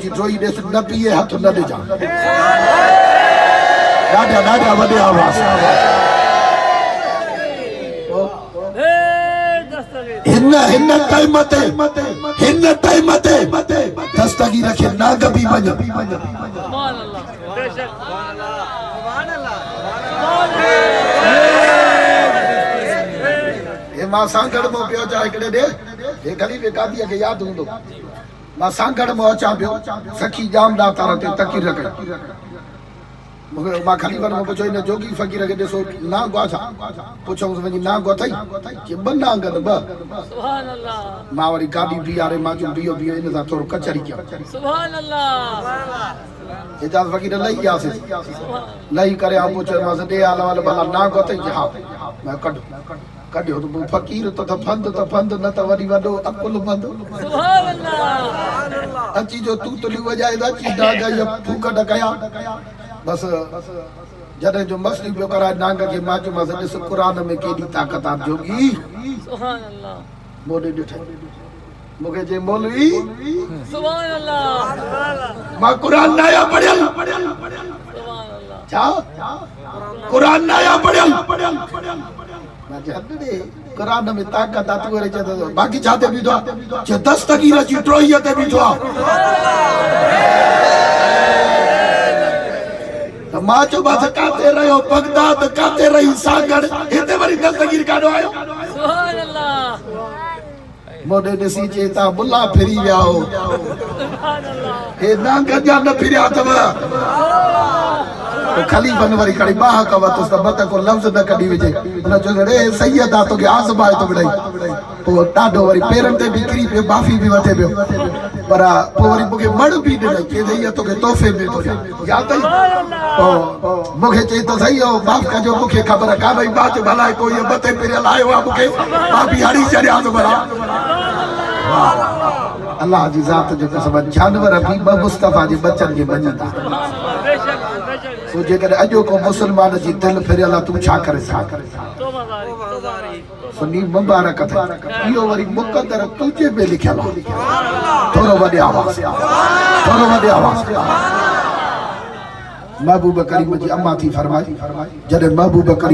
जी ड्रोई दे न पिए हाथ न दे जा डाडा डाडा वडे आवाज हिन टाइम ते दस्तगीर के नाग भी वञ सुभान अल्लाह बेशक सुभान अल्लाह ए मां सांगड़ मो पियो चा एकड़े दे ए गली वे कादी के याद हुंदो मां सांगड़ मो अचा पियो सखी जाम दा तार ते तकीर रखे मगर मां खाली वन मो पुछो इन जोगी फकीर के देसो ना गवा था पुछो वनी ना गवा थई के बन्ना गन ब सुभान अल्लाह मां वरी गाडी भी यारे मां जो बियो बियो इन दा थोरो कचरी किया सुभान अल्लाह इजाज फकीर लई गया से लई करे आ पुछो मां से दे आला वाला भला ना गवा थई हां मैं कढियो तो फकीर तो फंद न त वरी वडो अकुल बंद सुभान अल्लाह अची जो तू तुली वजाए दा ची दागा या फूका डकया बस जदे जो मसली पियो करा नांग के माचो मस दिस कुरान में केडी ताकत आप जोगी सुभान अल्लाह मोडे दिठे मुके जे मौलवी सुभान अल्लाह मा कुरान नया पढ़ियल सुभान अल्लाह छा कुरान नया पढ़ियल ना जदे कुरान में ताकत आ तू रे जे बाकी जाते भी दो जे दस्तगीर जी ट्रोइया ते भी दो मां जो बस काते रहो बगदाद काते रही सागर इते वरी दस्तगीर काडो आयो सुभान अल्लाह मोडे दिसी चेता बुला फिरी विया हो सुभान अल्लाह हे ना गजा न फिरिया तव खलीफन वरी कड़ी बाह कव तो सब त को लफ्ज न कडी विजे उन जो रे सैयदा तो के आज़माए तो बड़ाई तो डाडो वरी पेरन ते बिक्री पे बाफी भी वठे पियो पर पो वरी मुके मड़ भी दे के सैयद तो के तोहफे में तो या तई ओ मुके चे तो सही हो माफ का जो मुके खबर का भाई बात भला कोई बते पेरे लायो आ मुके बाबी हड़ी चढ़या तो बड़ा अल्लाह जी जात जो कसम जानवर भी मुस्तफा जी बच्चन के बनता तो जेकर अजो को मुसलमान जी दिल फिरला तू छा करे सुनी मुबारक थे यो वरी मुकद्दर तुझे पे लिखल थोरो वडे आवाज महबूब करीम जी अम्मा थी फरमाई जदे महबूब करीम